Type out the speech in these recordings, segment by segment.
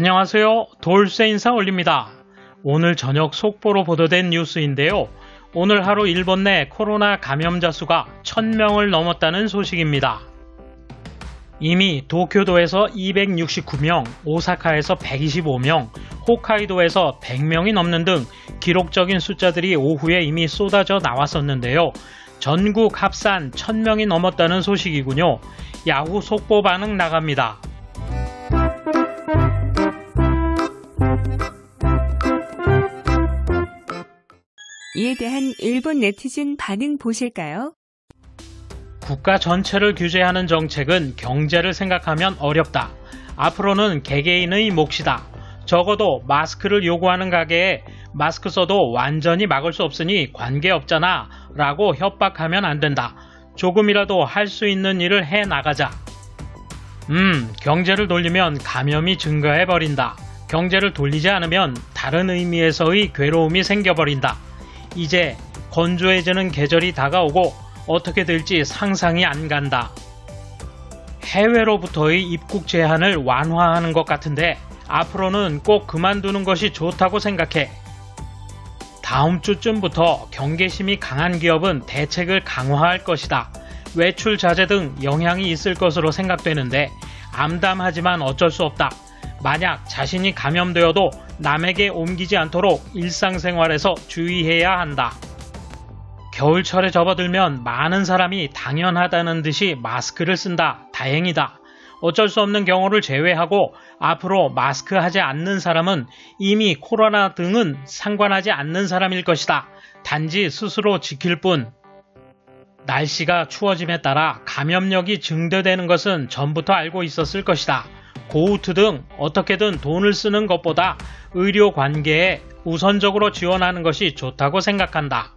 안녕하세요. 돌쇠 인사 올립니다. 오늘 저녁 속보로 보도된 뉴스인데요. 오늘 하루 일본 내 코로나 감염자 수가 1000명을 넘었다는 소식입니다. 이미 도쿄도에서 269명, 오사카에서 125명, 홋카이도에서 100명이 넘는 등 기록적인 숫자들이 오후에 이미 쏟아져 나왔었는데요. 전국 합산 1000명이 넘었다는 소식이군요. 야후 속보 반응 나갑니다. 이에 대한 일본 네티즌 반응 보실까요? 국가 전체를 규제하는 정책은 경제를 생각하면 어렵다. 앞으로는 개개인의 몫이다. 적어도 마스크를 요구하는 가게에 마스크 써도 완전히 막을 수 없으니 관계없잖아 라고 협박하면 안 된다. 조금이라도 할 수 있는 일을 해 나가자. 경제를 돌리면 감염이 증가해버린다. 경제를 돌리지 않으면 다른 의미에서의 괴로움이 생겨버린다. 이제 건조해지는 계절이 다가오고 어떻게 될지 상상이 안 간다. 해외로부터의 입국 제한을 완화하는 것 같은데 앞으로는 꼭 그만두는 것이 좋다고 생각해. 다음 주쯤부터 경계심이 강한 기업은 대책을 강화할 것이다. 외출 자제 등 영향이 있을 것으로 생각되는데 암담하지만 어쩔 수 없다. 만약 자신이 감염되어도 남에게 옮기지 않도록 일상생활에서 주의해야 한다. 겨울철에 접어들면 많은 사람이 당연하다는 듯이 마스크를 쓴다. 다행이다. 어쩔 수 없는 경우를 제외하고 앞으로 마스크 하지 않는 사람은 이미 코로나 등은 상관하지 않는 사람일 것이다. 단지 스스로 지킬 뿐. 날씨가 추워짐에 따라 감염력이 증대되는 것은 전부터 알고 있었을 것이다. 고우트 등 어떻게든 돈을 쓰는 것보다 의료 관계에 우선적으로 지원하는 것이 좋다고 생각한다.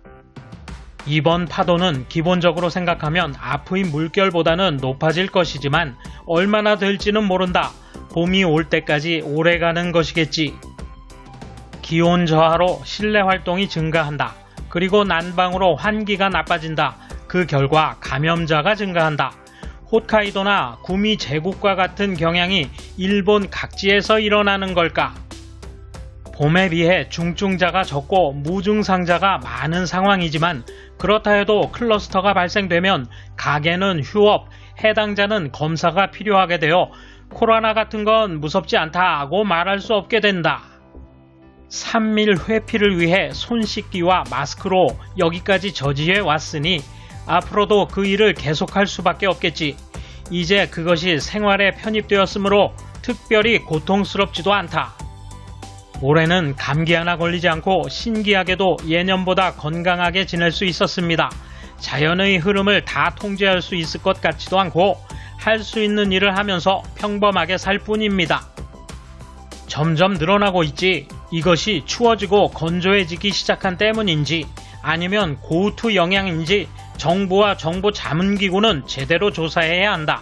이번 파도는 기본적으로 생각하면 앞의 물결보다는 높아질 것이지만 얼마나 될지는 모른다. 봄이 올 때까지 오래가는 것이겠지. 기온 저하로 실내 활동이 증가한다. 그리고 난방으로 환기가 나빠진다. 그 결과 감염자가 증가한다. 홋카이도나 구미 제국과 같은 경향이 일본 각지에서 일어나는 걸까? 봄에 비해 중증자가 적고 무증상자가 많은 상황이지만 그렇다 해도 클러스터가 발생되면 가게는 휴업, 해당자는 검사가 필요하게 되어 코로나 같은 건 무섭지 않다고 말할 수 없게 된다. 3일 회피를 위해 손 씻기와 마스크로 여기까지 저지해 왔으니 앞으로도 그 일을 계속할 수밖에 없겠지. 이제 그것이 생활에 편입되었으므로 특별히 고통스럽지도 않다. 올해는 감기 하나 걸리지 않고 신기하게도 예년보다 건강하게 지낼 수 있었습니다. 자연의 흐름을 다 통제할 수 있을 것 같지도 않고 할 수 있는 일을 하면서 평범하게 살 뿐입니다. 점점 늘어나고 있지. 이것이 추워지고 건조해지기 시작한 때문인지 아니면 고우트 영향인지 정부와 정부 자문기구는 제대로 조사해야 한다.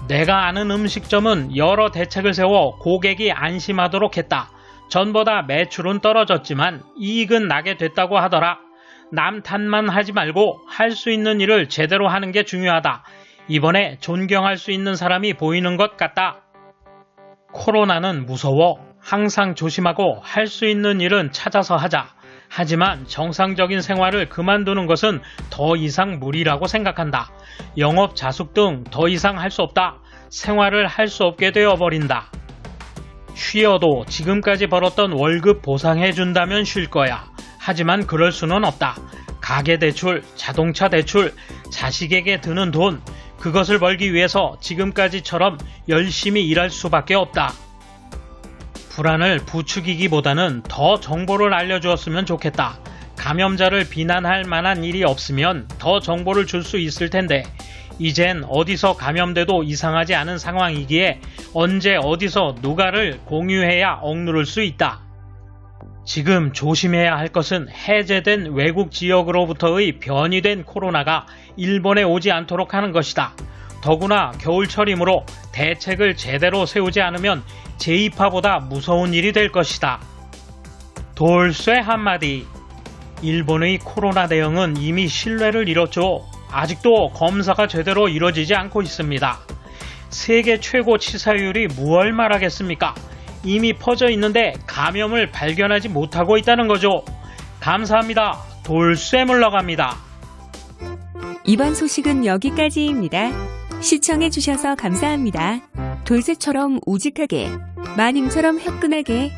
내가 아는 음식점은 여러 대책을 세워 고객이 안심하도록 했다. 전보다 매출은 떨어졌지만 이익은 나게 됐다고 하더라. 남 탓만 하지 말고 할 수 있는 일을 제대로 하는 게 중요하다. 이번에 존경할 수 있는 사람이 보이는 것 같다. 코로나는 무서워. 항상 조심하고 할 수 있는 일은 찾아서 하자. 하지만 정상적인 생활을 그만두는 것은 더 이상 무리라고 생각한다. 영업 자숙 등 더 이상 할 수 없다. 생활을 할 수 없게 되어버린다. 쉬어도 지금까지 벌었던 월급 보상해준다면 쉴 거야. 하지만 그럴 수는 없다. 가계대출, 자동차 대출, 자식에게 드는 돈, 그것을 벌기 위해서 지금까지처럼 열심히 일할 수밖에 없다. 불안을 부추기기보다는 더 정보를 알려주었으면 좋겠다. 감염자를 비난할 만한 일이 없으면 더 정보를 줄 수 있을 텐데 이젠 어디서 감염돼도 이상하지 않은 상황이기에 언제 어디서 누가를 공유해야 억누를 수 있다. 지금 조심해야 할 것은 해제된 외국 지역으로부터의 변이된 코로나가 일본에 오지 않도록 하는 것이다. 더구나 겨울철이므로 대책을 제대로 세우지 않으면 제2파보다 무서운 일이 될 것이다. 돌쇠 한마디. 일본의 코로나 대응은 이미 신뢰를 잃었죠. 아직도 검사가 제대로 이루어지지 않고 있습니다. 세계 최고 치사율이 무얼 말하겠습니까? 이미 퍼져 있는데 감염을 발견하지 못하고 있다는 거죠. 감사합니다. 돌쇠 물러갑니다. 이번 소식은 여기까지입니다. 시청해주셔서 감사합니다. 돌쇠처럼 우직하게, 마님처럼 화끈하게